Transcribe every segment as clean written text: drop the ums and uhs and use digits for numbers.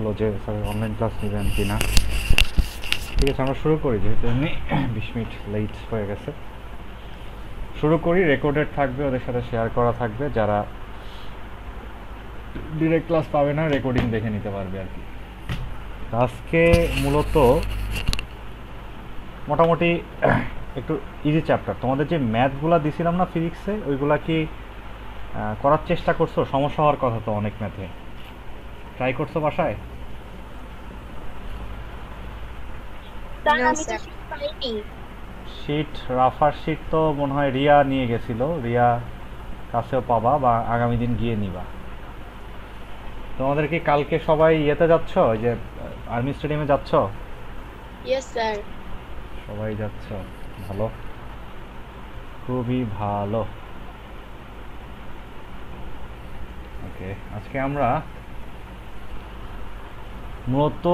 বললো যে sir online class নেবেন কি না। ঠিক আছে, আমরা শুরু করি, যেহেতু এমনি 20 মিনিট লেট হয়ে গেছে। শুরু করি। রেকর্ডেড থাকবে, ওদের সাথে শেয়ার করা থাকবে, যারা ডিরেক্ট ক্লাস পাবে না রেকর্ডিং দেখে নিতে পারবে আর কি। আজকে মূলত মোটামুটি একটু ইজি চ্যাপ্টার। তোমাদের যে ম্যাথগুলা দিছিলাম না ফিজিক্সে, ওইগুলা কি করার চেষ্টা করছো? সমস্যা হওয়ার কথা তো অনেক ম্যাথে, ট্রাই করছো বাসায়? শিট, রাফার শিট তো মনে হয় রিয়া নিয়ে গেছিল, রিয়া কাছেও পাবা বা আগামী দিন গিয়ে নিবা। তোমাদের কি কালকে সবাই ইয়েতে যাচ্ছ, ওই যে আর্মি স্টেডিয়ামে যাচ্ছ? Yes sir. সবাই যাচ্ছ, ভালো, খুবই ভালো। ওকে, আজকে আমরা মূলত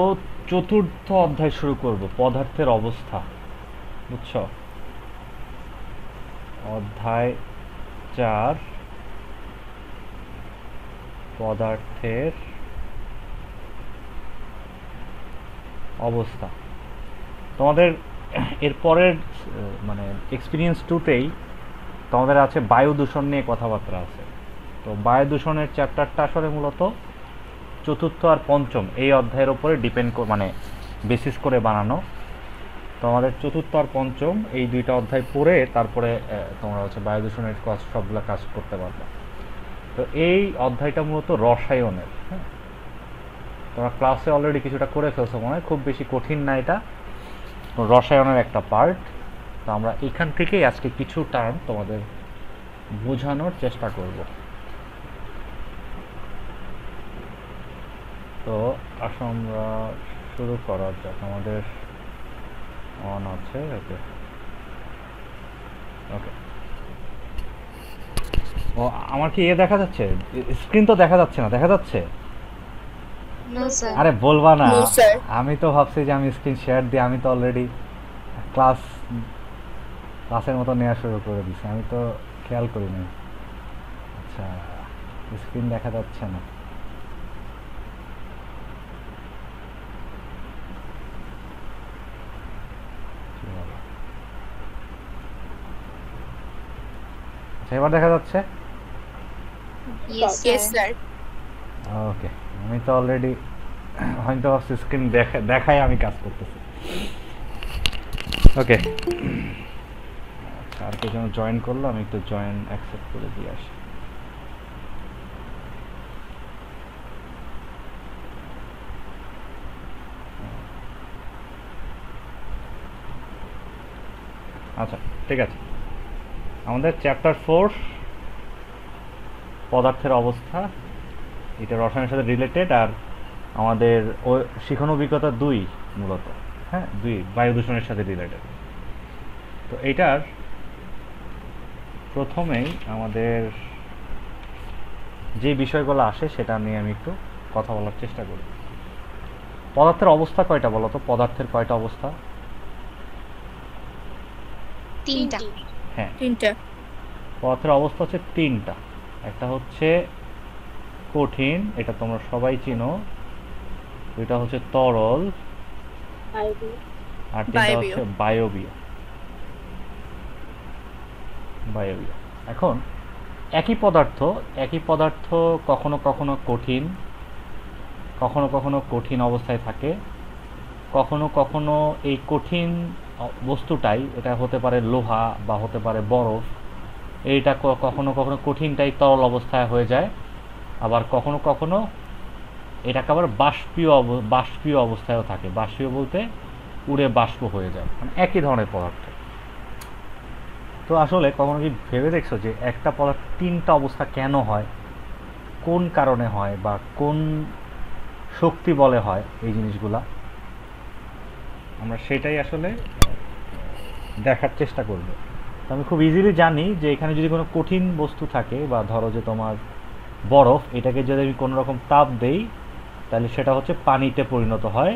চতুর্থ অধ্যায় শুরু করব, পদার্থের অবস্থা। বুঝছো? অধ্যায় 4, পদার্থের অবস্থা। তোমাদের এরপরের মানে এক্সপিরিয়েন্স 2তেই তোমাদের আছে বায়ু দূষণ নিয়ে কথাবার্তা আছে। তো বায়ু দূষণের চ্যাপ্টারটা আসলে মূলত চতুর্থ আর পঞ্চম এই অধ্যায়ের ওপরে মানে বেসিস করে বানানো। তোমাদের চতুর্থ আর পঞ্চম এই দুইটা অধ্যায় পড়ে তারপরে তোমরা হচ্ছে বায়ু দূষণের সবগুলো কাজ করতে পারবে। তো এই অধ্যায়টা মূলত রসায়নের। হ্যাঁ, তোমরা ক্লাসে অলরেডি কিছুটা করে ফেলছো মনে হয়, খুব বেশি কঠিন না এটা, রসায়নের একটা পার্ট। তো আমরা এখান থেকেই আজকে কিছু টার্ম তোমাদের বোঝানোর চেষ্টা করব। তো আসো আমরা শুরু করা যাক। আমাদের অন আছে, ওকে ওকে। ও, আমার কি দেখা যাচ্ছে? স্ক্রিন তো দেখা যাচ্ছে না, দেখা যাচ্ছে? আরে বলবা না, আমি তো ভাবছি যে আমি স্ক্রিন শেয়ার দিই, আমি তো অলরেডি ক্লাসের মতো নেওয়া শুরু করে দিছি, আমি তো খেয়াল করি না। আচ্ছা, স্ক্রিন দেখা যাচ্ছে না। আচ্ছা, এবার দেখা যাচ্ছে? ওকে, আমি তো অলরেডি হয়তো ভাবছি স্ক্রিন দেখাই আমি কাজ করতেছি। ওকে, আর কে যেন জয়েন করলো, আমি একটু জয়েন অ্যাকসেপ্ট করে দিয়ে আসি। আচ্ছা, ঠিক আছে। আমাদের চ্যাপ্টার 4 পদার্থের অবস্থা, এটা রসায়নের সাথে রিলেটেড। আর আমাদের শিখন অভিজ্ঞতা 2 মূলত, হ্যাঁ 2 বায়ু দূষণের সাথে রিলেটেড। তো এইটার প্রথমেই আমাদের যে বিষয়গুলো আসে সেটা নিয়ে আমি একটু কথা বলার চেষ্টা করি। পদার্থের অবস্থা কয়টা বলো তো? পদার্থের কয়টা অবস্থা? 3টা। হ্যাঁ, 3টা। পদার্থের অবস্থা হচ্ছে 3টা। একটা হচ্ছে কঠিন, এটা তোমরা সবাই চিনো। দুইটা হচ্ছে তরল, আর তিনটা হচ্ছে বায়বীয়। বায়বীয়। এখন একই পদার্থ কখনো কখনো কঠিন অবস্থায় থাকে, কখনো কখনো এই কঠিন বস্তুটাই, এটা হতে পারে লোহা বা হতে পারে বরফ, এইটা কখনো কখনো কঠিনটাই তরল অবস্থায় হয়ে যায়। আবার কখনো কখনো এটাকে আবার বাষ্পীয় অবস্থায়ও থাকে। বাষ্পীয় বলতে উড়ে বাষ্প হয়ে যায়, মানে একই ধরনের পদার্থ। তো আসলে কখনো কি ভেবে দেখছো যে একটা পদার্থ 3টা অবস্থা কেন হয়, কোন কারণে হয়, বা কোন শক্তি বলে হয় এই জিনিসগুলা? আমরা সেটাই আসলে দেখার চেষ্টা করব। তো আমি খুব ইজিলি জানি যে এখানে যদি কোনো কঠিন বস্তু থাকে, বা ধরো যে তোমার বরফ, এটাকে যদি আমি কোনো রকম তাপ দেই তাহলে সেটা হচ্ছে পানিতে পরিণত হয়।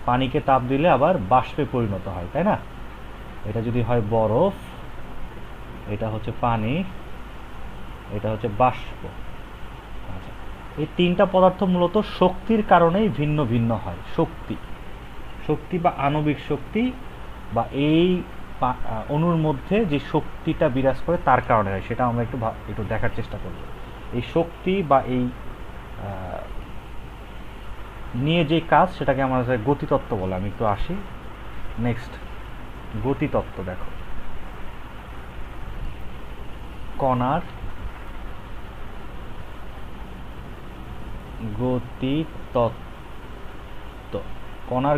পানিকে তাপ দিলে আবার বাষ্পে পরিণত হয়, তাই না? এটা যদি হয় বরফ, এটা হচ্ছে পানি, এটা হচ্ছে বাষ্প। আচ্ছা, এই তিনটা পদার্থ মূলত শক্তির কারণেই ভিন্ন ভিন্ন হয়। শক্তি বা আণবিক শক্তি বা এই অণুর মধ্যে যে শক্তিটা বিরাজ করে তার কারণে হয়, সেটা আমরা একটু দেখার চেষ্টা করব। এই শক্তি বা এই নিয়ে যে কাজ, সেটাকে আমরা গতিতত্ত্ব বলে। আমি একটু আসি নেক্সট, গতিতত্ত্ব। দেখো, কণার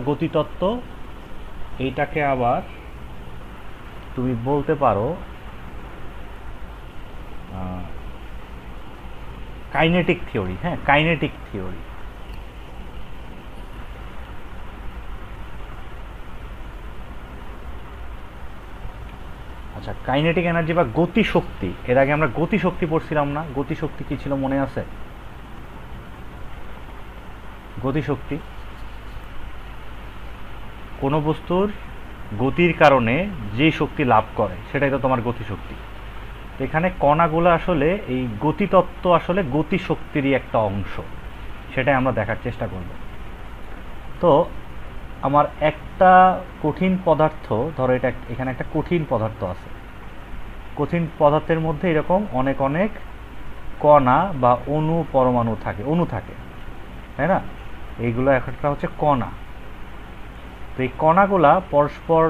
গতিতত্ত্ব, এইটাকে আবার তুমি বলতে পারো কাইনেটিক থিওরি। হ্যাঁ, কাইনেটিক থিওরি। আচ্ছা, কাইনেটিক এনার্জি বা গতিশক্তি। এর আগে আমরা গতিশক্তি পড়ছিলাম না? গতিশক্তি কি ছিল মনে আছে? গতিশক্তি কোনো বস্তুর গতির কারণে যে শক্তি লাভ করে, সেটাই তো তোমার গতিশক্তি। এখানে কণাগুলো আসলে এই গতিতত্ত্ব আসলে গতিশক্তিরই একটা অংশ, সেটাই আমরা দেখার চেষ্টা করব। তো আমার একটা কঠিন পদার্থ, ধরো এটা এখানে একটা কঠিন পদার্থ আছে। কঠিন পদার্থের মধ্যে এরকম অনেক অনেক কণা বা পরমাণু থাকে, তাই না? এইগুলো একটা হচ্ছে কণা। তো এই কণাগুলা পরস্পর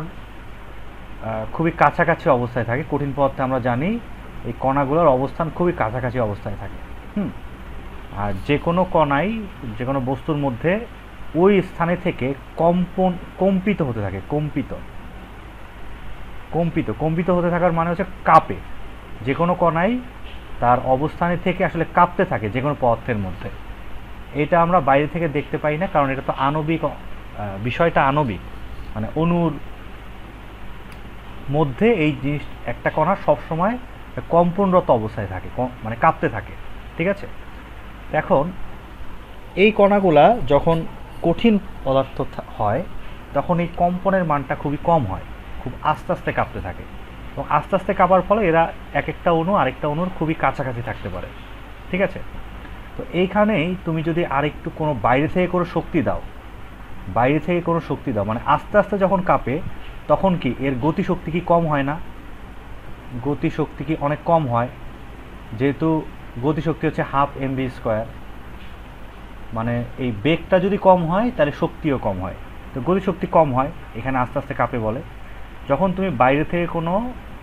খুবই কাছাকাছি অবস্থায় থাকে। কঠিন পদার্থে আমরা জানি এই কণাগুলোর অবস্থান খুবই কাছাকাছি অবস্থায় থাকে। আর যে কোনো কণাই যে কোনো বস্তুর মধ্যে ওই স্থানে থেকে কম্পিত হতে থাকে। কম্পিত হতে থাকার মানে হচ্ছে কাঁপে। যে কোনো কণাই তার অবস্থানে থেকে আসলে কাঁপতে থাকে যে কোনো পদার্থের মধ্যে। এটা আমরা বাইরে থেকে দেখতে পাই না, কারণ এটা তো আণবিক, বিষয়টা আণবিক। মানে অণুর মধ্যে এই জিনিস, একটা কণা সবসময় কম্পনরত অবস্থায় থাকে, মানে কাঁপতে থাকে। ঠিক আছে? এখন এই কণাগুলা যখন কঠিন পদার্থ হয়, তখন এই কম্পনের মানটা খুবই কম হয়, খুব আস্তে আস্তে কাঁপতে থাকে। এবং আস্তে আস্তে কাঁপার ফলে এরা এক একটা অণু আরেকটা অণুর খুবই কাছাকাছি থাকতে পারে। ঠিক আছে? তো এইখানেই তুমি যদি আরেকটু কোনো বাইরে থেকে কোনো শক্তি দাও, মানে আস্তে আস্তে যখন কাঁপে, তখন কি এর গতিশক্তি কি কম হয় না? গতিশক্তি কি অনেক কম হয়? যেহেতু গতিশক্তি হচ্ছে 1/2 mv², মানে এই বেগটা যদি কম হয় তাহলে শক্তিও কম হয়। তো গতিশক্তি কম হয়, এখানে আস্তে আস্তে কাঁপে বলে। যখন তুমি বাইরে থেকে কোনো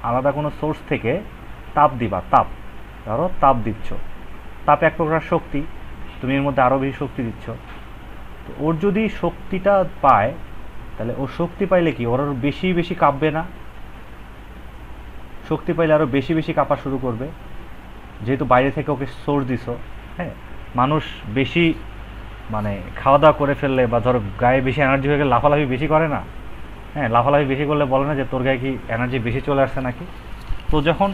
আলাদা কোনো সোর্স থেকে তাপ দিবা, ধরো তাপ দিচ্ছ, তাপ এক প্রকার শক্তি, তুমি এর মধ্যে আরও বেশি শক্তি দিচ্ছ। তো ওর যদি শক্তিটা পায়, তাহলে ও শক্তি পাইলে কি ওর আরও বেশি বেশি কাঁপবে না? শক্তি পাইলে আরও বেশি বেশি কাঁপা শুরু করবে, যেহেতু বাইরে থেকে ওকে সোর্স দিছো। হ্যাঁ, মানুষ বেশি মানে খাওয়া দাওয়া করে ফেললে বা ধরো গায়ে বেশি এনার্জি হয়ে গেলে লাফালাফি বেশি করে না? হ্যাঁ, লাফালাফি বেশি করলে বলে না যে তোর গায়ে কি এনার্জি বেশি চলে আসছে নাকি? তো যখন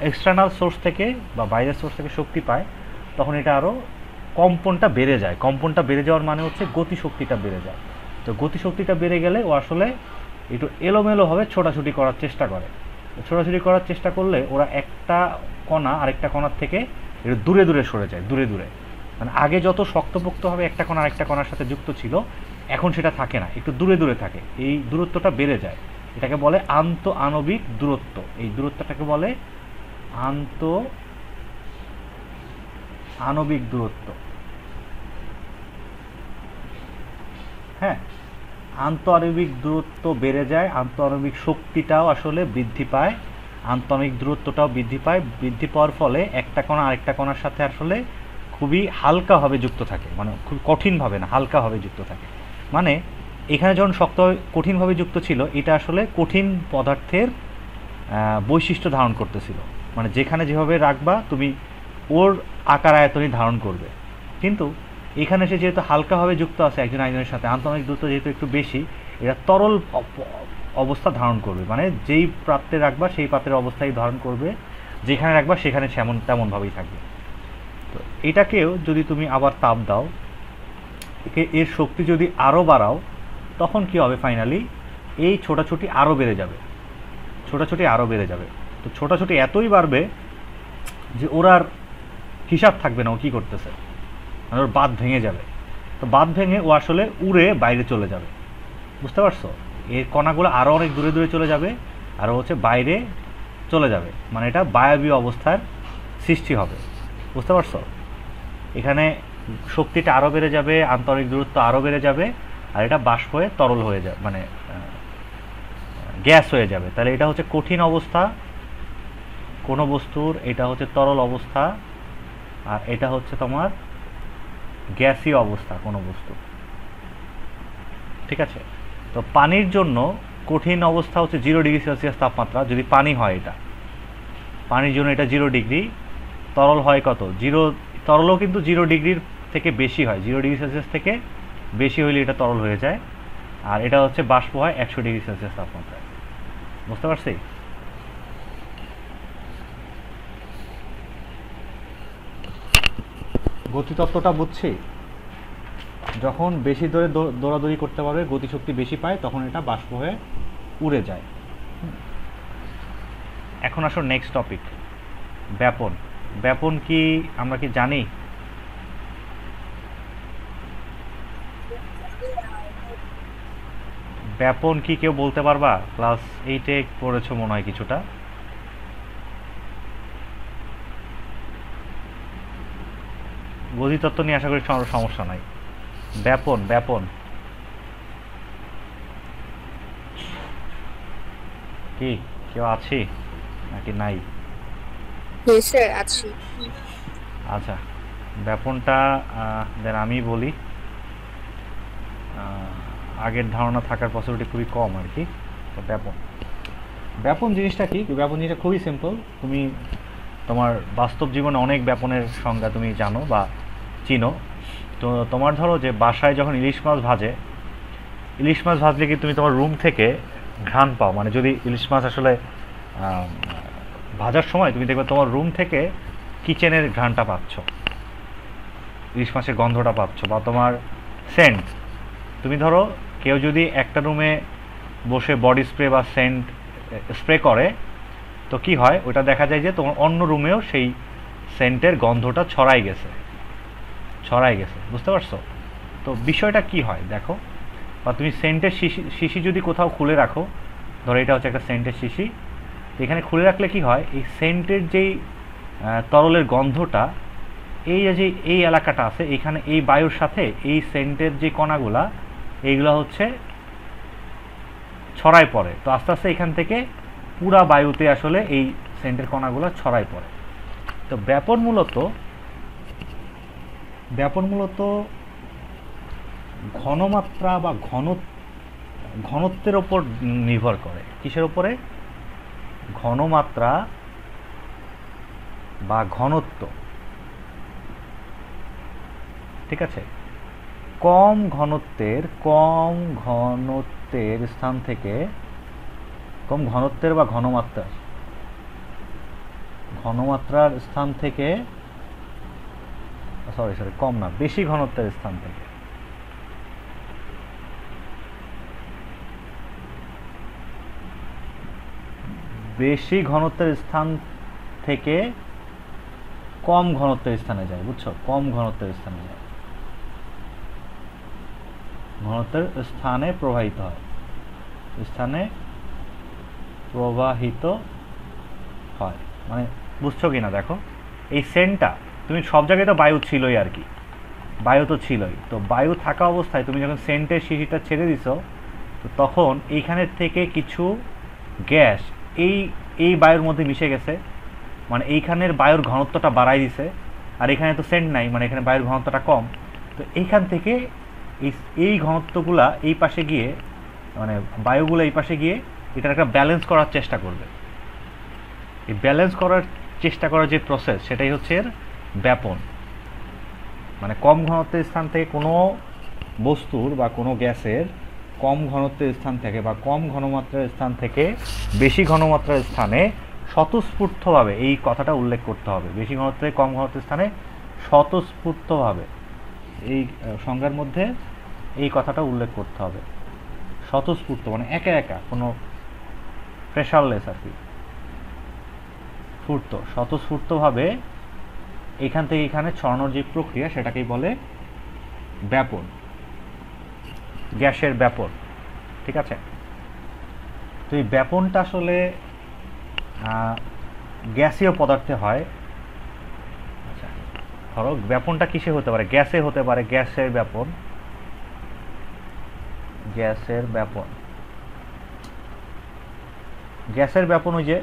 এক্সটার্নাল সোর্স থেকে বা বাইরের সোর্স থেকে শক্তি পায়, তখন এটা আরও কম্পনটা বেড়ে যায়। কম্পনটা বেড়ে যাওয়ার মানে হচ্ছে গতিশক্তিটা বেড়ে যায়। তো গতিশক্তিটা বেড়ে গেলে ও আসলে একটু এলোমেলোভাবে ছোটাছুটি করার চেষ্টা করে। ছোটাছুটি করার চেষ্টা করলে ওরা একটা কণা আরেকটা কণার থেকে একটু দূরে দূরে সরে যায়, দূরে। মানে আগে যত শক্তপোক্তভাবে একটা কণা আরেকটা কণার সাথে যুক্ত ছিল, এখন সেটা থাকে না, একটু দূরে থাকে। এই দূরত্বটা বেড়ে যায়, এটাকে বলে আণবিক দূরত্ব। এই দূরত্বটাকে বলে আণবিক দূরত্ব। হ্যাঁ, আণবিক দূরত্ব বেড়ে যায়, আণবিক শক্তিটাও আসলে বৃদ্ধি পায়, আণবিক দূরত্বটাও বৃদ্ধি পায়। বৃদ্ধি পাওয়ার ফলে একটা কণা আরেকটা কণার সাথে আসলে খুবই হালকাভাবে যুক্ত থাকে, মানে খুব কঠিনভাবে না, হালকাভাবে যুক্ত থাকে। মানে এখানে যখন কঠিনভাবে যুক্ত ছিল, এটা আসলে কঠিন পদার্থের বৈশিষ্ট্য ধারণ করতেছিল। মানে যেখানে যেভাবে রাখবা তুমি ওর আকার আয়তনই ধারণ করবে। কিন্তু এখানে সে যেহেতু হালকাভাবে যুক্ত আছে একজন আরেকজনের সাথে, আন্তঃনিক দূরত্ব যেহেতু একটু বেশি, এরা তরল অবস্থা ধারণ করবে। মানে যেই পাত্রে রাখবা সেই পাত্রের অবস্থাই ধারণ করবে, যেখানে রাখবা সেখানে তেমনভাবেই থাকবে। তো এটাকেও যদি তুমি আবার তাপ দাও, এর শক্তি যদি আরও বাড়াও, তখন কি হবে? ফাইনালি এই ছোটাছুটি আরও বেড়ে যাবে। তো ছোটাছুটি এতই বাড়বে যে ওর আর হিসাব থাকবে না ও কী করতেছে। মানে ওর বাঁধ ভেঙে যাবে। তো বাঁধ ভেঙে ও আসলে উড়ে বাইরে চলে যাবে, বুঝতে পারছো? এর কণাগুলো আরও অনেক দূরে দূরে চলে যাবে, আর হচ্ছে বাইরে চলে যাবে, মানে এটা বায়বীয় অবস্থার সৃষ্টি হবে, বুঝতে পারছো? এখানে শক্তিটা আরও বেড়ে যাবে, আন্তরিক দূরত্ব আরও বেড়ে যাবে, আর এটা বাষ্প হয়ে তরল হয়ে যাবে, মানে গ্যাস হয়ে যাবে। তাহলে এটা হচ্ছে কঠিন অবস্থা কোনো বস্তুর, এটা হচ্ছে তরল অবস্থা, আর এটা হচ্ছে তোমার গ্যাসীয় অবস্থা কোনো বস্তু, ঠিক আছে? তো পানির জন্য কঠিন অবস্থা হচ্ছে 0°C তাপমাত্রা, যদি পানি হয়, এটা পানির জন্য এটা 0°। তরল হয় কত? তরলও কিন্তু 0° থেকে বেশি হয়, 0°C থেকে বেশি হইলে এটা তরল হয়ে যায়। আর এটা হচ্ছে বাষ্প হয় 100°C তাপমাত্রায়, বুঝতে পারছি? গতিতত্ত্বটা বুঝছি। যখন বেশি দূরে দৌড়াদৌড়ি করতে পারবে, গতিশক্তি বেশি পায়, তখন এটা বাষ্প হয়ে উড়ে যায়। এখন আসো নেক্সট টপিক, ব্যাপন। ব্যাপন কি আমরা কি জানি? ব্যাপন কি কেউ বলতে পারবা? ক্লাস 8-এ পড়েছো মনে হয় কিছুটা। গতিতত্ত্ব নিয়ে আশা করি সমস্যা নাই। ব্যাপন, ব্যাপন কি কেউ আছে নাকি নাই? স্যার আছি। আচ্ছা, ব্যাপনটা দেন আমি বলি। আগের ধারণা থাকার পসিবিলিটি খুবই কম আর কি। তো ব্যাপন জিনিসটা কি? ব্যাপন জিনিসটা খুবই সিম্পল। তুমি তোমার বাস্তব জীবনে অনেক ব্যাপনের সংজ্ঞা তুমি জানো বা চিনো। তো তোমার ধরো যে বাসায় যখন ইলিশ মাছ ভাজলে কি তুমি তোমার রুম থেকে ঘ্রাণ পাও? মানে যদি ইলিশ মাছ আসলে ভাজার সময় তুমি দেখবে তোমার রুম থেকে কিচেনের ঘ্রাণটা পাচ্ছ, ইলিশ মাছের গন্ধটা পাচ্ছ, বা তোমার সেন্ট। তুমি ধরো কেউ যদি একটা রুমে বসে বডি স্প্রে বা সেন্ট স্প্রে করে, তো কি হয়, ওটা দেখা যায় যে তোমার অন্য রুমেও সেই সেন্টের গন্ধটা ছড়াই গেছে, বুঝতে পারছো? তো বিষয়টা কি হয় দেখো, বা তুমি সেন্টের শিশি যদি কোথাও খুলে রাখো, ধরো এটা হচ্ছে একটা সেন্টের শিশি, এখানে খুলে রাখলে কি হয়, এই সেন্টের যেই তরলের গন্ধটা, এই এলাকাটা আছে, এখানে এই বায়ুর সাথে এই সেন্টের যে কণাগুলা, এইগুলো হচ্ছে ছড়ায় পড়ে। তো আস্তে আস্তে এখান থেকে পুরা বায়ুতে আসলে এই সেন্টের কণাগুলো ছড়ায় পড়ে। তো ব্যাপন মূলত ঘনমাত্রা বা ঘনত্বের ওপর নির্ভর করে। কিসের উপরে? ঘনমাত্রা বা ঘনত্ব, ঠিক আছে? কম ঘনত্বের স্থান থেকে, কম ঘনত্বের বা ঘনমাত্রার স্থান থেকে, কম না, বেশি ঘনত্বের স্থান থেকে, কম ঘনত্বের স্থানে যায়, বুঝছো? কম ঘনত্বের স্থানে যায়, ঘনত্বের স্থানে প্রবাহিত হয়, মানে বুঝছো কিনা দেখো। এই সেন্টটা তুমি সব জায়গায় তো বায়ু ছিলই আর কি, বায়ু তো ছিলই। তো বায়ু থাকা অবস্থায় তুমি যখন সেন্টের শিশিটা ছেড়ে দিছো, তো তখন এইখানের থেকে কিছু গ্যাস এই বায়ুর মধ্যে মিশে গেছে, মানে এইখানের বায়ুর ঘনত্বটা বাড়াই দিছে, আর এখানে তো সেন্ট নাই, মানে এখানে বায়ুর ঘনত্বটা কম। তো এইখান থেকে এই ঘনত্বগুলা এই পাশে গিয়ে, মানে বায়ুগুলো এই পাশে গিয়ে এটার একটা ব্যালেন্স করার চেষ্টা করবে। এই ব্যালেন্স করার চেষ্টা করার যে প্রসেস, সেটাই হচ্ছে এর ব্যাপন। মানে কম ঘনত্বের স্থান থেকে কোনো বস্তুর বা কোনো গ্যাসের কম ঘনত্বের স্থান থেকে বা কম ঘনমাত্রার স্থান থেকে বেশি ঘনমাত্রার স্থানে স্বতঃস্ফূর্তভাবে, এই কথাটা উল্লেখ করতে হবে, বেশি ঘনত্বের কম ঘনত্বের স্থানে স্বতঃস্ফূর্তভাবে, এই সংজ্ঞার মধ্যে এই কথাটা উল্লেখ করতে হবে। স্বতঃস্ফূর্ত মানে একা একা, কোনো প্রেশারলেস আর কি, স্বতঃস্ফূর্তভাবে এখান থেকে এখানে ছড়ানোর যে প্রক্রিয়া সেটাকেই বলে ব্যাপন, গ্যাসের ব্যাপন। ঠিক আছে, তো এই ব্যাপনটা আসলে গ্যাসীয় পদার্থে হয়। আচ্ছা, ধরো ব্যাপনটা কিসে হতে পারে? গ্যাসে হতে পারে, গ্যাসের ব্যাপন। গ্যাসের ব্যাপন, গ্যাসের ব্যাপন ওই যে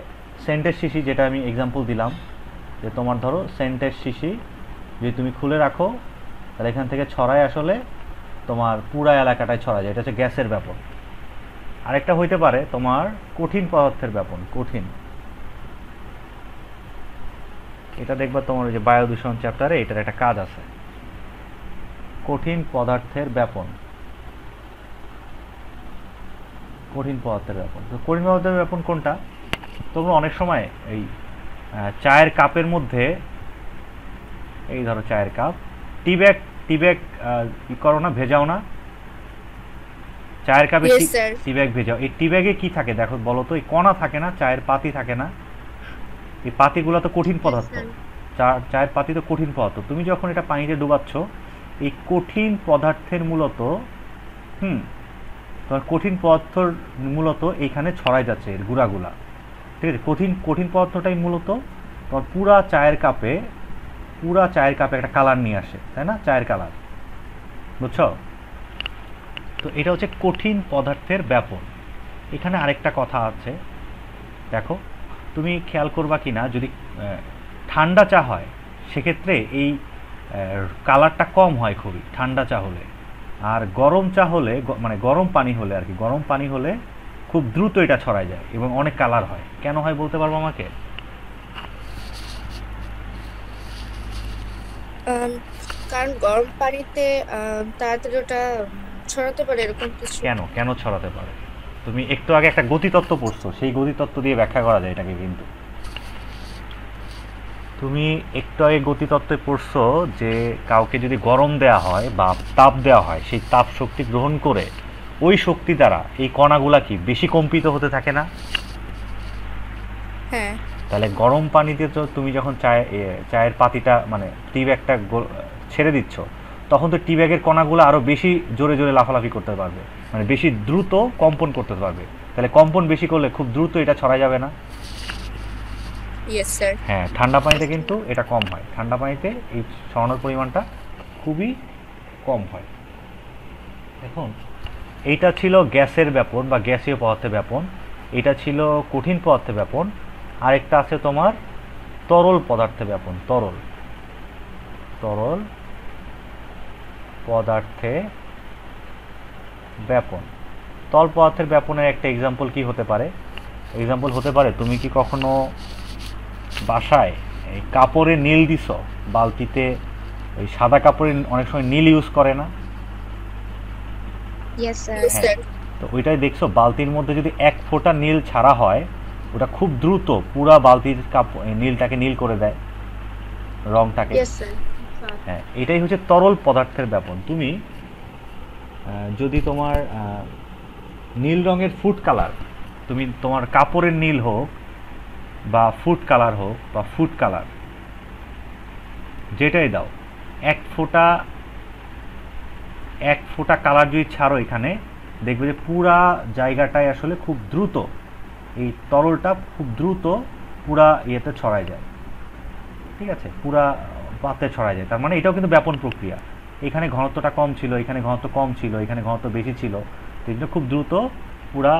সেন্টের শিশি, যেটা আমি এক্সাম্পল দিলাম, যে তোমার ধরো সেন্টের শিশি যদি তুমি খুলে রাখো তাহলে এখান থেকে ছড়ায় আসলে তোমার পুরা এলাকাটায় ছড়ায় যায়, এটা হচ্ছে গ্যাসের ব্যাপন। আরেকটা হইতে পারে তোমার কঠিন পদার্থের ব্যাপন। কঠিন, এটা দেখবা তোমার ওই যে বায়ু দূষণ চ্যাপ্টারে এটার একটা কাজ আছে, কঠিন পদার্থের ব্যাপন। কঠিন পদার্থের ব্যাপন, তো কঠিন পদার্থের ব্যাপন কোনটা? তোমরা অনেক সময় এই চায়ের কাপের মধ্যে, এই ধরো চায়ের কাপ, টি ব্যাগ ই করো না, ভেজাও না চায়ের কাপে, Yes, sir. টি ব্যাগ ভেজাও। এই টি ব্যাগে কি থাকে দেখো, বলো তো? এই কণা থাকে না, চায়ের পাতি থাকে না? এই পাতিগুলো তো কঠিন পদার্থ, চায়ের পাতি তো কঠিন পদার্থ। তুমি যখন এটা পানিতে ডুবাচ্ছ, এই কঠিন পদার্থের মূলত তোমার কঠিন পদার্থ মূলত এইখানে ছড়াই যাচ্ছে, এর গুঁড়াগুলা। ঠিক আছে, কঠিন পদার্থটাই মূলত তোমার পুরা চায়ের কাপে একটা কালার নিয়ে আসে, তাই না? চায়ের কালার, বুঝছো? তো এটা হচ্ছে কঠিন পদার্থের ব্যাপন। এখানে আরেকটা কথা আছে, দেখো তুমি খেয়াল করবা কিনা, যদি ঠান্ডা চা হয় সেক্ষেত্রে এই কালারটা কম হয় খুবই, ঠান্ডা চা হলে। আর গরম চা হলে, মানে গরম পানি হলে আর কি, গরম পানি হলে খুব দ্রুত এটা ছড়ায় যায় এবং অনেক কালার হয়। কেন হয় বলতে পারবো আমাকে? কারণ গরম পানিতে তাড়াতাড়ি ওটা ছড়াতে পারে, এরকম কিছু। কেন ছড়াতে পারে? তুমি একটু আগে একটা গতিতত্ত্ব পড়ছো, সেই গতিতত্ত্ব দিয়ে ব্যাখ্যা করা যায় এটাকে। কিন্তু তুমি একটু আগে গতিতত্ত্বে পড়ছো যে কাউকে যদি গরম দেয়া হয় বা তাপ দেওয়া হয়, সেই তাপ শক্তি গ্রহণ করে ওই শক্তি দ্বারা এই কণাগুলা কি বেশি কম্পিত হতে থাকে না? হ্যাঁ। তাহলে গরম পানিতে তো তুমি যখন চায়ের পাতিটা মানে টি ব্যাগটা ছেড়ে দিচ্ছ, তখন তো টি ব্যাগের কণাগুলো আরও বেশি জোরে জোরে লাফালাফি করতে পারবে, মানে বেশি দ্রুত কম্পন করতে পারবে। তাহলে কম্পন বেশি করলে খুব দ্রুত এটা ছড়া যাবে না? Yes sir. হ্যাঁ, ঠান্ডা পানিতে কিন্তু এটা কম হয়, ঠান্ডা পানিতে এই ছড়ানোর পরিমাণটা খুবই কম হয়। এখন এইটা ছিল গ্যাসের ব্যাপন বা গ্যাসীয় পদার্থের ব্যাপন, এটা ছিল কঠিন পদার্থের ব্যাপন। আরেকটা আছে তোমার তরল পদার্থের ব্যাপন, তরল পদার্থে ব্যাপন। তরল পদার্থের ব্যাপনের একটা এক্সাম্পল কি হতে পারে? এক্সাম্পল হতে পারে, তুমি কি কখনো বাসায় এই কাপড়ে নীল দিছ? বালতিতে ওই সাদা কাপড়ে অনেক সময় নীল ইউজ করে না? Yes sir. হ্যাঁ, তো ওইটাই দেখছো, বালতির মধ্যে যদি এক ফোঁটা নীল ছাড়া হয়, ওটা খুব দ্রুত পুরা বালতির নীলটাকে নীল করে দেয়, রংটাকে। Yes sir. হ্যাঁ, এটাই হচ্ছে তরল পদার্থের ব্যাপন। তুমি যদি তোমার নীল রঙের ফুড কালার, তুমি তোমার কাপড়ের নীল হোক বা ফুড কালার হোক বা ফুড কালার যেটাই দাও, এক ফোঁটা কালার যদি ছাড়ো এখানে, দেখবে যে পুরা জায়গাটায় আসলে খুব দ্রুত এই তরলটা খুব দ্রুত পুরা ইয়েতে ছড়ায় যায়। ঠিক আছে, পুরা পাতে ছড়ায় যায়। তার মানে এটাও কিন্তু ব্যাপন প্রক্রিয়া। এখানে ঘনত্বটা কম ছিল, এখানে ঘনত্ব কম ছিল, এখানে ঘনত্ব বেশি ছিল, এই জন্য খুব দ্রুত পুরা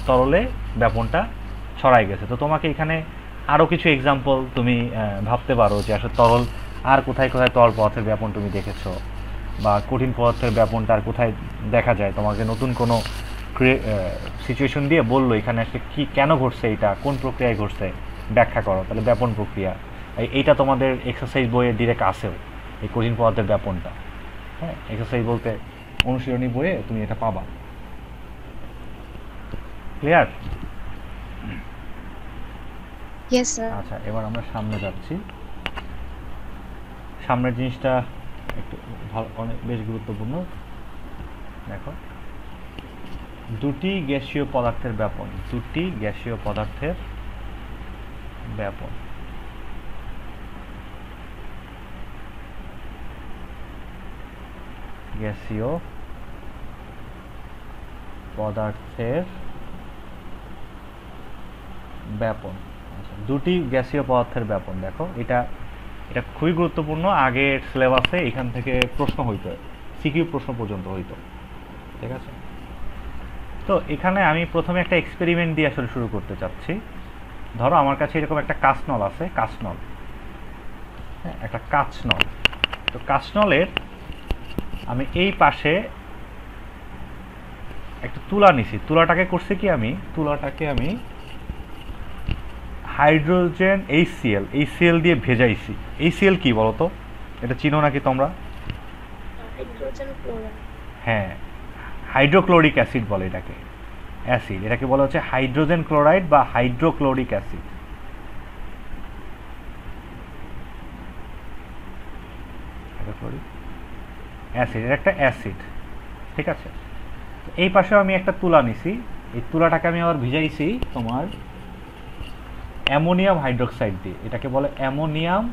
তরলে ব্যাপনটা ছড়ায় গেছে। তো তোমাকে এখানে আরও কিছু এক্সাম্পল তুমি ভাবতে পারো যে আসলে তরল আর কোথায় কোথায় তরল পদার্থের ব্যাপন তুমি দেখেছো, বা কঠিন পদার্থের ব্যাপনটা আর কোথায় দেখা যায়। তোমাকে নতুন কোনো সিচুয়েশন দিয়ে বললো এখানে আসলে কি কেন ঘটছে, এটা কোন প্রক্রিয়ায় ঘটছে, ব্যাখ্যা করো। তাহলে ব্যাপন প্রক্রিয়া, এইটা তোমাদের এক্সারসাইজ বইয়ে ডিরেক্ট আসেও, এই কঠিন পদার্থের ব্যাপনটা। হ্যাঁ, এক্সারসাইজ বলতে অনুশীলনী বইয়ে তুমি এটা পাবা। ক্লিয়ার? Yes sir. আচ্ছা, এবার আমরা সামনে যাচ্ছি। সামনের জিনিসটা একটু ভালো, অনেক বেশ গুরুত্বপূর্ণ। দেখো, দুটি গ্যাসীয় পদার্থের ব্যাপন, দুটি গ্যাসীয় পদার্থের ব্যাপন। গ্যাসীয় পদার্থের ব্যাপন। আচ্ছা, দুটি গ্যাসীয় পদার্থের ব্যাপন। দেখো এটা এটা খুবই গুরুত্বপূর্ণ, আগের সিলেবাসে এখান থেকে প্রশ্ন হইতো, সিকিউ প্রশ্ন পর্যন্ত হইতো। ঠিক আছে, তো এখানে আমি প্রথমে একটা এক্সপেরিমেন্ট দিয়ে আসলে শুরু করতে চাচ্ছি। ধরো আমার কাছে এরকম একটা কাঁচনল আছে, কাঁচনল, হ্যাঁ একটা কাঁচনল। তো কাঁচনলের আমি এই পাশে একটা তুলা নিছি। তুলাটাকে করছি কি, তুলাটাকে আমি হাইড্রোজেন HCl দিয়ে ভেজাইছি। HCl কি বলতো, এটা চিনো নাকি তোমরা? Hydrogen chloride. হ্যাঁ, হাইড্রোক্লোরিক অ্যাসিড বলে এটাকে, অ্যাসিড। এটাকে বলা হচ্ছে হাইড্রোজেন ক্লোরাইড বা হাইড্রোক্লোরিক অ্যাসিড। হাইড্রোক্লোরিক অ্যাসিড, এটা একটা অ্যাসিড। ঠিক আছে, এই পাশেও আমি একটা তুলা নিছি। এই তুলাটাকে আমি আবার ভিজাইছি তোমার অ্যামোনিয়াম হাইড্রোক্সাইড দিয়ে। এটাকে বলে অ্যামোনিয়াম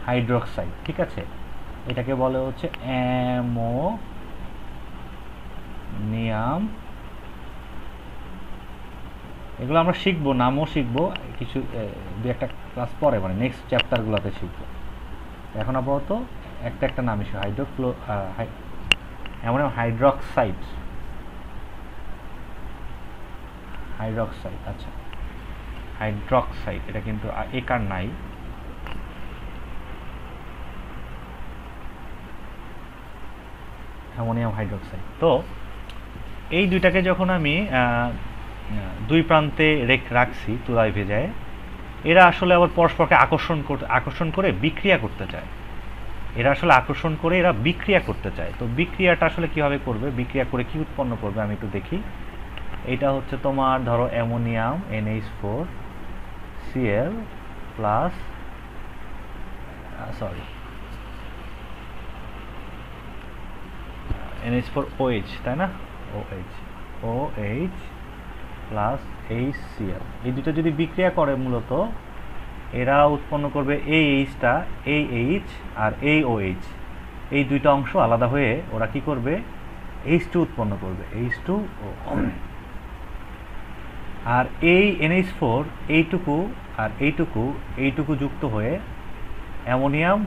হাইড্রোক্সাইড। ঠিক আছে, এটাকে বলে হচ্ছে অ্যামোনিয়াম। এগুলো আমরা শিখবো, নামও শিখবো কিছু, দু একটা ক্লাস পরে, মানে নেক্সট চ্যাপ্টারগুলোতে শিখবো। এখন আপাতত একটা একটা নাম এসে অ্যামোনিয়াম হাইড্রোক্সাইড। আচ্ছা, হাইড্রোক্সাইড, এটা কিন্তু একার নাই। Ammonium hydroxide. তো এই দুইটাকে যখন আমি দুই প্রান্তে রাখছি তুলায় ভেজায়, এরা আসলে আবার পরস্পরকে আকর্ষণ করে বিক্রিয়া করতে চায়। এরা বিক্রিয়া করতে চায়। তো বিক্রিয়াটা আসলে কিভাবে করবে, বিক্রিয়া করে কি উৎপন্ন করবে আমি একটু দেখি। এটা হচ্ছে তোমার ধরো অ্যামোনিয়াম NH4Cl প্লাস NH4OH, তাই না? OH প্লাস HCl, এই দুটো যদি বিক্রিয়া করে মূলত এরা উৎপন্ন করবে এই এইচটা, এই এইচ আর এই OH, এই দুইটা অংশ আলাদা হয়ে ওরা কি করবে, H2 উৎপন্ন করবে, H2O। আর এই NH4 এইটুকু আর এইটুকু যুক্ত হয়ে অ্যামোনিয়াম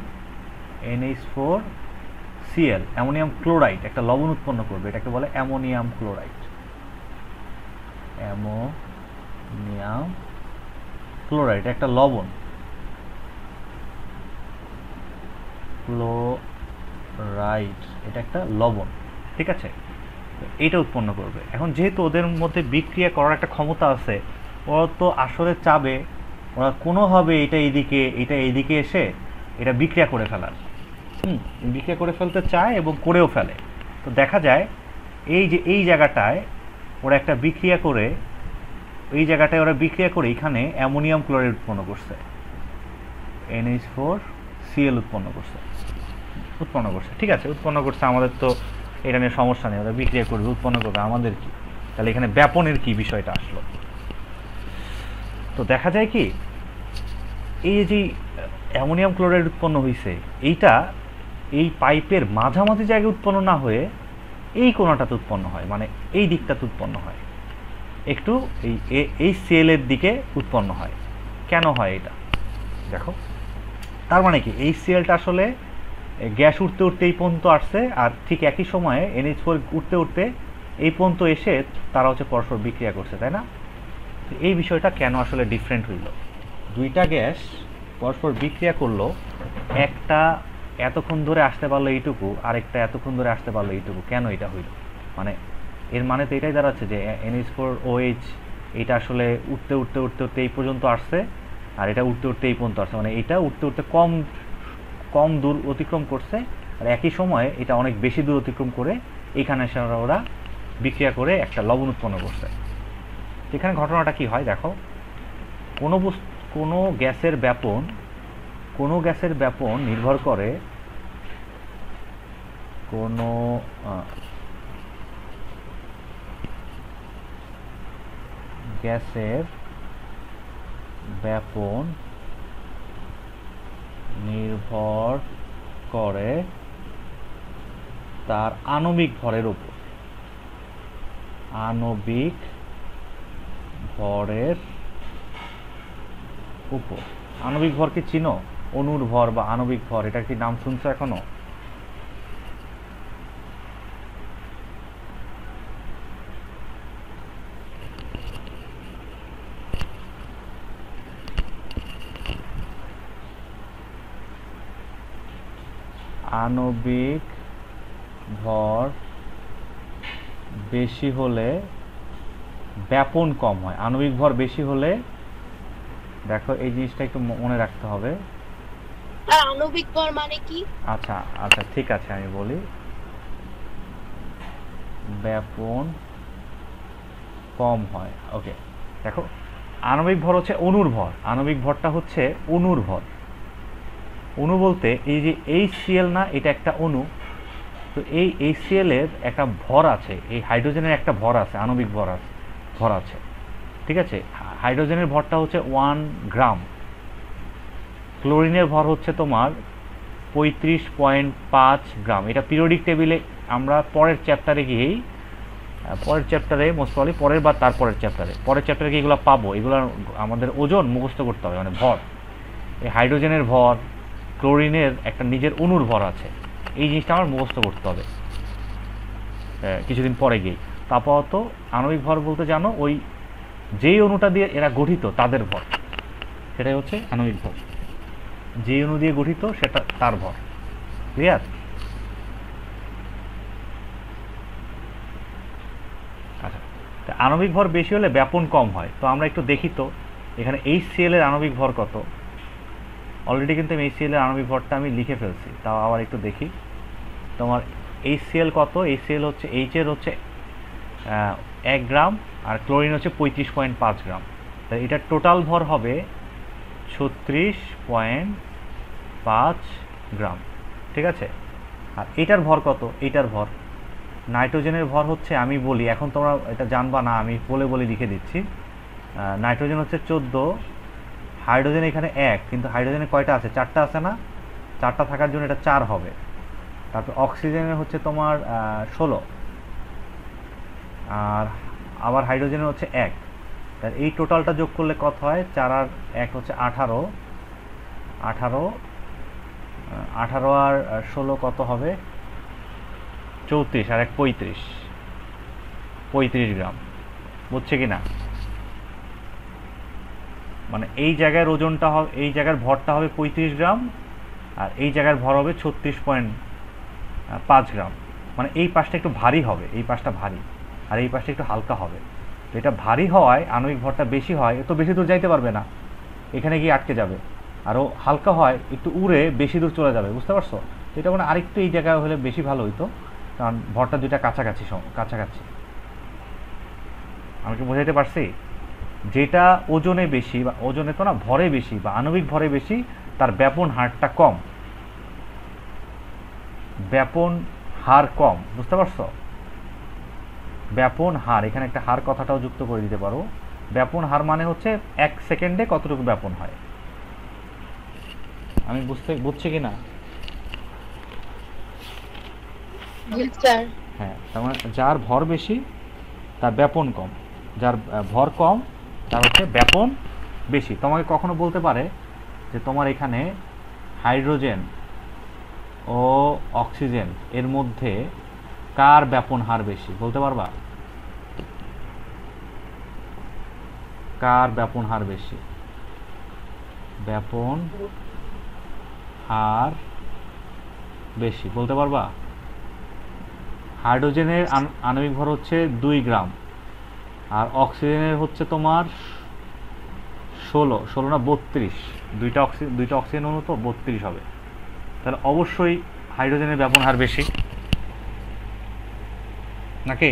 NH4Cl, অ্যামোনিয়াম ক্লোরাইড, একটা লবণ উৎপন্ন করবে। এটাকে বলে অ্যামোনিয়াম ক্লোরাইড। অ্যামোনিয়াম ক্লোরাইড একটা লবণ, ক্লোরাইড এটা একটা লবণ। ঠিক আছে, এটা উৎপন্ন করবে। এখন যেহেতু ওদের মধ্যে বিক্রিয়া করার একটা ক্ষমতা আছে, ওরা তো আসলে চাবে ওরা কোনোভাবে এটা এইদিকে এসে এটা বিক্রিয়া করে ফেলার, বিক্রিয়া করে ফেলতে চায় এবং করেও ফেলে। তো দেখা যায় এই জায়গাটায় ওরা একটা বিক্রিয়া করে, এখানে অ্যামোনিয়াম ক্লোরাইড উৎপন্ন করছে, NH4Cl উৎপন্ন করছে। ঠিক আছে, উৎপন্ন করছে, আমাদের তো এটা নিয়ে সমস্যা নেই, ওরা বিক্রিয়া করবে, উৎপন্ন করবে, আমাদের কি? তাহলে এখানে ব্যাপনের কি বিষয়টা আসলো। তো দেখা যায় কি, এই যে অ্যামোনিয়াম ক্লোরাইড উৎপন্ন হয়েছে, এইটা এই পাইপের মাঝামাঝি জায়গায় উৎপন্ন না হয়ে এই কোণাটাতে উৎপন্ন হয়, মানে এই দিকটাতে উৎপন্ন হয়, একটু এই সেলের দিকে উৎপন্ন হয়। কেন হয় এটা দেখো, তার মানে কি এই সেলটা আসলে গ্যাস উঠতে এই পর্যন্ত আসছে, আর ঠিক একই সময়ে NH4 উঠতে এই পর্যন্ত এসে তারা হচ্ছে পরস্পর বিক্রিয়া করছে, তাই না? এই বিষয়টা কেন আসলে ডিফারেন্ট হইল, দুইটা গ্যাস পরস্পর বিক্রিয়া করলো, একটা এতক্ষণ ধরে আসতে পারলো এইটুকু, আরেকটা এতক্ষণ ধরে আসতে পারলো এইটুকু, কেন এটা হইল? মানে এর মানে তো এটাই দাঁড়াচ্ছে যে NH4OH এটা আসলে উঠতে এই পর্যন্ত আসছে, আর এটা উঠতে এই পর্যন্ত আসছে, মানে এটা উঠতে কম দূর অতিক্রম করছে, আর একই সময়ে এটা অনেক বেশি দূর অতিক্রম করে এখানে এসে ওরা বিক্রিয়া করে একটা লবণ উৎপন্ন করছে। এখানে ঘটনাটা কি হয় দেখো, কোনো গ্যাসের ব্যাপন নির্ভর করে গ্যাসের ব্যাপন নির্ভর করে তার আণবিক ভরের উপর। আণবিক ভরের উপর। আণবিক ভর কি চিনো? অণুর ভর বা আণবিক ভর, এটা কি নাম শুনছো এখনো? আণবিক ভর বেশি হলে ব্যাপন কম হয়। আণবিক ভর বেশি হলে, দেখো এই জিনিসটা একটু মনে রাখতে হবে। আর আণবিক ভর মানে কি? আচ্ছা আচ্ছা, ঠিক আছে, আমি বলি। ব্যাপন কম হয়। ওকে, দেখো আণবিক ভর হচ্ছে অণুর ভর। আণবিক ভরটা হচ্ছে অণুর ভর। অণু বলতে এই যে HCl না, এটা একটা অণু। তো এই HCl এর একটা ভর আছে, এই হাইড্রোজেনের একটা ভর আছে, আণবিক ভর আছে, ঠিক আছে। হাইড্রোজেনের ভরটা হচ্ছে 1 গ্রাম। ক্লোরিনের ভর হচ্ছে তোমার 35.5 গ্রাম। এটা পিরিয়ডিক টেবিলে আমরা পরের চ্যাপ্টারে গিয়েই, পরের চ্যাপ্টারে মোস্ট প্রবাবলি পরের বা তারপরের চ্যাপ্টারে গিয়ে এগুলো পাবো। এগুলো আমাদের ওজন মুখস্থ করতে হবে, মানে ভর। এই হাইড্রোজেনের ভর, ক্লোরিনের একটা নিজের অণুর ভর আছে, এই জিনিসটা আমার মুখস্থ করতে হবে কিছুদিন পরে গিয়ে। আপাতত আণবিক ভর বলতে জানো ওই যেই অণুটা দিয়ে এরা গঠিত তাদের ভর, সেটাই হচ্ছে আণবিক ভর। যে অণু দিয়ে গঠিত সেটা তার ভর। ক্লিয়ার? আচ্ছা, আণবিক ভর বেশি হলে ব্যাপন কম হয়। তো আমরা একটু দেখি তো এখানে HCl এর আণবিক ভর কত। অলরেডি কিন্তু HCl এর আণবিক ভরটা আমি লিখে ফেলছি, তাও আবার একটু দেখি। তোমার HCl কত? HCl হচ্ছে H এর হচ্ছে 1 গ্রাম, আর ক্লোরিন হচ্ছে 35.5 গ্রাম। তাই এটার টোটাল ভর হবে 36.5 গ্রাম, ঠিক আছে। আর এটার ভর কত? এটার ভর, নাইট্রোজেনের ভর হচ্ছে, আমি বলি, এখন তোমরা এটা জানবা না, আমি বলে লিখে দিচ্ছি। নাইট্রোজেন হচ্ছে 14, হাইড্রোজেন এখানে 1, কিন্তু হাইড্রোজেনে কয়টা আছে? 4টা আছে না? 4টা থাকার জন্য এটা 4 হবে। তারপর অক্সিজেনের হচ্ছে তোমার 16, আর আবার হাইড্রোজেনের হচ্ছে 1। তার এই টোটালটা যোগ করলে কত হয়? 4 আর 1 হচ্ছে 18, 18 আর 16 কত হবে? 34, আর 1 35 গ্রাম। বুঝছে কি না? মানে এই জায়গার ওজনটা হবে, এই জায়গার ভরটা হবে 35 গ্রাম, আর এই জায়গার ভর হবে 36.5 গ্রাম। মানে এই পাশটা একটু ভারী হবে, এই পাশটা ভারী, আর এই পাশটা একটু হালকা হবে। তো এটা ভারী হওয়ায় আণবিক ভরটা বেশি হয়, এত বেশি দূর যাইতে পারবে না, এখানে গিয়ে আটকে যাবে। আরও হালকা হয়, একটু উড়ে বেশি দূর চলে যাবে, বুঝতে পারছো? তো এটা মানে আরেকটু এই জায়গায় হলে বেশি ভালো হইতো, কারণ ভরটা দুইটা কাছাকাছি। আমি কি বোঝাইতে পারছি? যেটা ওজনে বেশি, বা ওজনে তো না, ভরে বেশি বা আণবিক ভরে বেশি, তার ব্যাপন হারটা কম। ব্যাপন হার কম, বুঝতে পারছো? ব্যাপন হার, এখানে একটা হার কথাটাও যুক্ত করে দিতে পারো। ব্যাপন হার মানে হচ্ছে 1 সেকেন্ডে কতটুকু ব্যাপন হয়। আমি বুঝছি কি না? হ্যাঁ, তার মানে যার ভর বেশি তার ব্যাপন কম, যার ভর কম তার হচ্ছে ব্যাপন বেশি। তোমাকে কখনো বলতে পারে যে তোমার এখানে হাইড্রোজেন ও অক্সিজেন এর মধ্যে কার ব্যাপন হার বেশি? বলতে পারবা? কার ব্যাপন হার বেশি? ব্যাপন হার বেশি বলতে পারবা? হাইড্রোজেনের আণবিক ভর হচ্ছে 2 গ্রাম, আর অক্সিজেনের হচ্ছে তোমার 16 না 32। দুইটা অক্সিজেন অণু তো 32 হবে। তাহলে অবশ্যই হাইড্রোজেনের ব্যাপন হার বেশি, নাকি?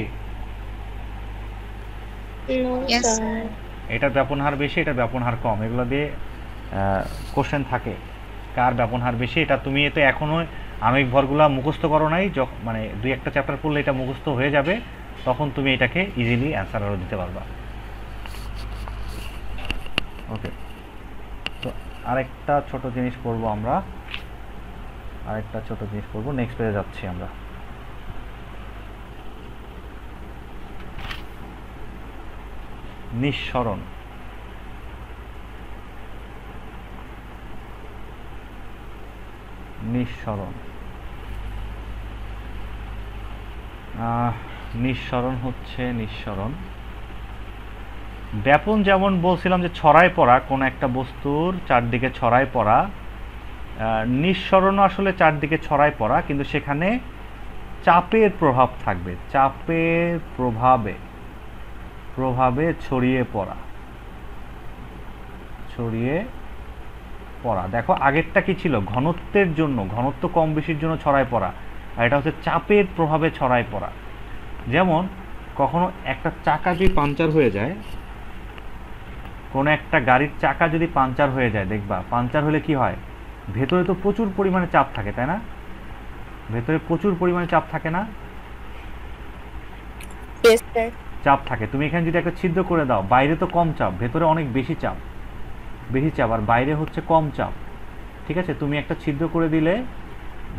এটার ব্যাপন হার বেশি, এটার ব্যাপন হার কম। এগুলো দিয়ে কোশ্চেন থাকে, কার ব্যাপন হার বেশি। এটা তুমি তো এখনো আণবিক ভরগুলো মুখস্থ করো নাই, মানে 2-1টা চ্যাপ্টার পড়লে এটা মুখস্থ হয়ে যাবে, তখন তুমি এটাকে ইজিলি অ্যান্সার আরও দিতে পারবা। ওকে, তো আরেকটা ছোট জিনিস করব আমরা, নেক্সট পেজে যাচ্ছি আমরা। নিঃসরণ। নিঃসরণ নিঃসরণ হচ্ছে নিঃসরণ। ব্যাপন যেমন বলছিলাম যে ছড়ায় পড়া, কোনো একটা বস্তুর চারদিকে ছড়ায় পড়া। নিঃসরণ আসলে চারদিকে ছড়ায় পড়া, কিন্তু সেখানে চাপের প্রভাব থাকবে, চাপের প্রভাবে ছড়িয়ে পড়া। ছড়িয়ে পড়া, দেখো আগেরটা কি ছিল? ঘনত্বের জন্য, ঘনত্ব কম বেশির জন্য ছড়ায় পড়া, আর এটা হচ্ছে চাপের প্রভাবে ছড়ায় পড়া। যেমন কখনো একটা চাকা যদি পাংচার হয়ে যায়, কোনো একটা গাড়ির চাকা যদি পাংচার হয়ে যায়, দেখবা পাংচার হলে কি হয়, ভেতরে তো প্রচুর পরিমাণে চাপ থাকে, তাই না? ভেতরে প্রচুর পরিমাণে চাপ থাকে না? Yes, sir. চাপ থাকে। তুমি এখানে যদি একটা ছিদ্র করে দাও, বাইরে তো কম চাপ, ভেতরে অনেক বেশি চাপ, আর বাইরে হচ্ছে কম চাপ। ঠিক আছে, তুমি একটা ছিদ্র করে দিলে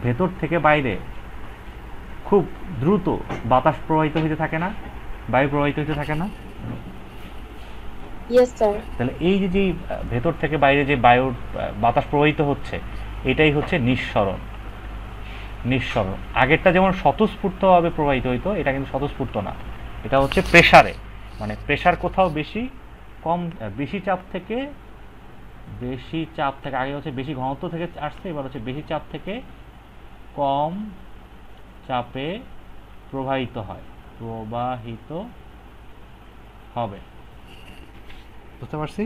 ভেতর থেকে বাইরে খুব দ্রুত বাতাস প্রবাহিত হতে থাকে না, বায়ু প্রবাহিত হতে থাকে না? Yes, sir. তাহলে এই যে যে ভেতর থেকে বাইরে যে বায়ুর বাতাস প্রবাহিত হচ্ছে, এটাই হচ্ছে নিঃসরণ। নিঃসরণ আগেরটা যেমন স্বতঃস্ফূর্তভাবে প্রবাহিত হইতো, এটা কিন্তু স্বতঃস্ফূর্ত না, এটা হচ্ছে প্রেসারে, মানে প্রেসার কোথাও বেশি, কম, বেশি চাপ থেকে, আগে হচ্ছে বেশি ঘনত্ব থেকে আসছে, এবার হচ্ছে বেশি চাপ থেকে কম চাপে প্রবাহিত হবে। বুঝতে পারছি?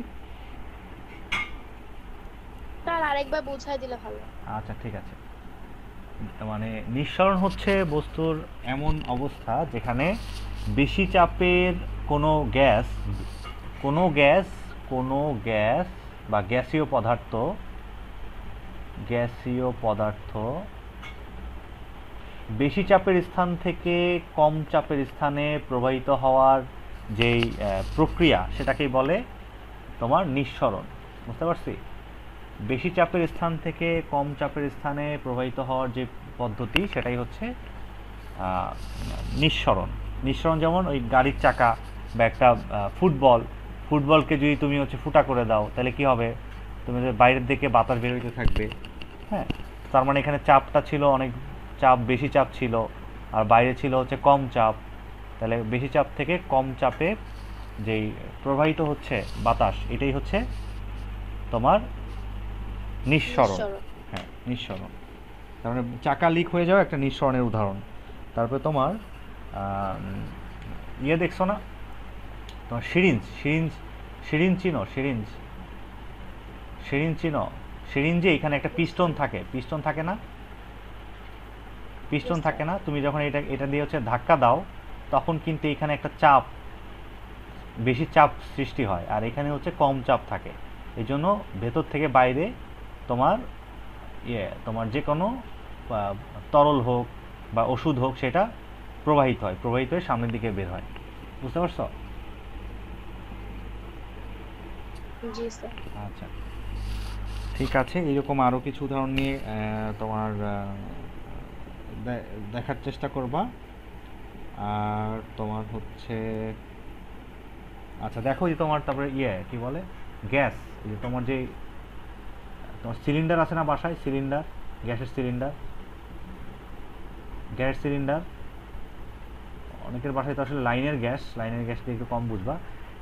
স্যার আরেকবার বুঝাই দিলে ভালো। আচ্ছা ঠিক আছে। মানে নিঃসরণ হচ্ছে বস্তুর এমন অবস্থা যেখানে বেশি চাপের কোনো গ্যাস বা গ্যাসীয় পদার্থ বেশি চাপের স্থান থেকে কম চাপের স্থানে প্রবাহিত হওয়ার যেই প্রক্রিয়া, সেটাকেই বলে তোমার নিঃসরণ। বুঝতে পারছি? বেশি চাপের স্থান থেকে কম চাপের স্থানে প্রবাহিত হওয়ার যে পদ্ধতি, সেটাই হচ্ছে নিঃসরণ। নিঃসরণ যেমন ওই গাড়ির চাকা বা একটা ফুটবলকে যদি তুমি হচ্ছে ফুটা করে দাও, তাহলে কি হবে? তুমি বাইরের দিকে বাতাস বের হইতে থাকবে। হ্যাঁ, তার মানে এখানে চাপটা ছিল অনেক বেশি চাপ ছিল, আর বাইরে ছিল হচ্ছে কম চাপ। তাহলে বেশি চাপ থেকে কম চাপে যেই প্রবাহিত হচ্ছে বাতাস, এটাই হচ্ছে তোমার নিঃসরণ। হ্যাঁ, নিঃসরণ। তার মানে চাকা লিক হয়ে যাওয়া একটা নিঃসরণের উদাহরণ। তারপরে তোমার দেখছো না, তোমার সিরিঞ্জে এখানে একটা পিস্টন থাকে না? তুমি যখন এটা দিয়ে হচ্ছে ধাক্কা দাও, তখন কিন্তু এখানে একটা বেশি চাপ সৃষ্টি হয়, আর এখানে হচ্ছে কম চাপ থাকে। এই জন্য ভেতর থেকে বাইরে তোমার যে কোনো তরল হোক বা ওষুধ হোক, সেটা প্রবাহিত হয়ে সামনের দিকে বের হয়। বুঝতে পারছো? জি স্যার। আচ্ছা ঠিক আছে, এরকম আরও কিছু উদাহরণ নিয়ে তোমার দেখার চেষ্টা করবা। আর তোমার হচ্ছে, আচ্ছা দেখো যে তোমার তারপরে কি বলে, গ্যাস, এই যে তোমার সিলিন্ডার আছে না বাসায়, গ্যাসের সিলিন্ডার অনেকের বাসায় তো আসলে লাইনের গ্যাস দিয়ে একটু কম বুঝবা।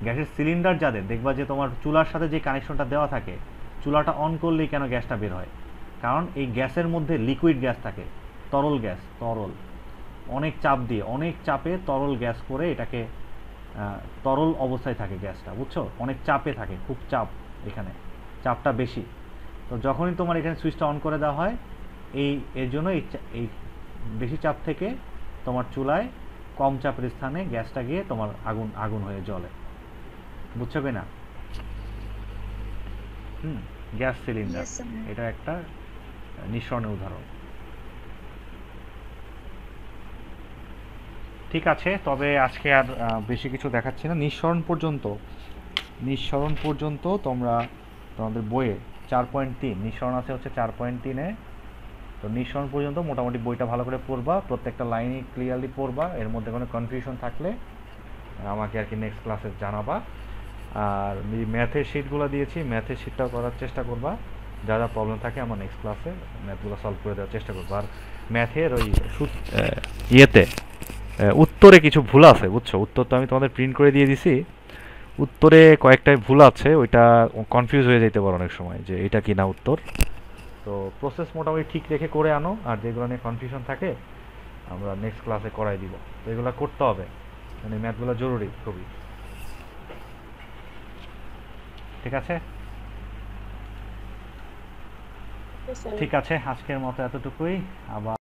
গ্যাসের সিলিন্ডার যাদের, দেখবা যে তোমার চুলার সাথে যে কানেকশনটা দেওয়া থাকে, চুলাটা অন করলেই কেন গ্যাসটা বের হয়? কারণ এই গ্যাসের মধ্যে লিকুইড গ্যাস থাকে, তরল অনেক চাপে তরল গ্যাস করে এটাকে তরল অবস্থায় থাকে গ্যাসটা। বুঝছো? অনেক চাপে থাকে, খুব এখানে চাপটা বেশি। তো যখনই তোমার এখানে সুইচটা অন করে দেওয়া হয়, এর জন্য এই বেশি চাপ থেকে তোমার চুলায় কম চাপের স্থানে গ্যাসটা গিয়ে তোমার আগুন হয়ে জ্বলে। বুঝছো কি না? গ্যাস সিলিন্ডার, এটা একটা নিঃসরণের উদাহরণ। ঠিক আছে, তবে আজকে আর বেশি কিছু দেখাচ্ছি না। নিঃসরণ পর্যন্ত তোমরা তোমাদের বইয়ে 4.3 নিঃসরণ আছে হচ্ছে 4.3-এ। তো নিঃসরণ পর্যন্ত মোটামুটি বইটা ভালো করে পড়বা, প্রত্যেকটা লাইনই ক্লিয়ারলি পড়বা। এর মধ্যে কোনো কনফিউশন থাকলে আমাকে আর কি নেক্সট ক্লাসে জানাবা। আর ম্যাথের শিটগুলো দিয়েছি, ম্যাথের শিটটাও করার চেষ্টা করবা। যা যা প্রবলেম থাকে আমার নেক্সট ক্লাসে ম্যাথগুলো সলভ করে দেওয়ার চেষ্টা করবো। আর ম্যাথের ওই ইয়েতে উত্তরে কিছু ভুল আছে বুঝছো, উত্তর তো আমি তোমাদের প্রিন্ট করে দিয়ে দিছি, উত্তরে কয়েকটায় ভুল আছে, ওইটা কনফিউজ হয়ে যেতে পারে অনেক সময় যে এটা কি না উত্তর। তো প্রসেস মোটামুটি ঠিক রেখে করে আনো, আর যেগুলো নিয়ে কনফিউশন থাকে আমরা নেক্সট ক্লাসে করাই দিব। তো এগুলো করতে হবে, মানে ম্যাথগুলো জরুরি খুবই। ঠিক আছে, স্যার। ঠিক আছে, আজকের মতো এতটুকুই। আবার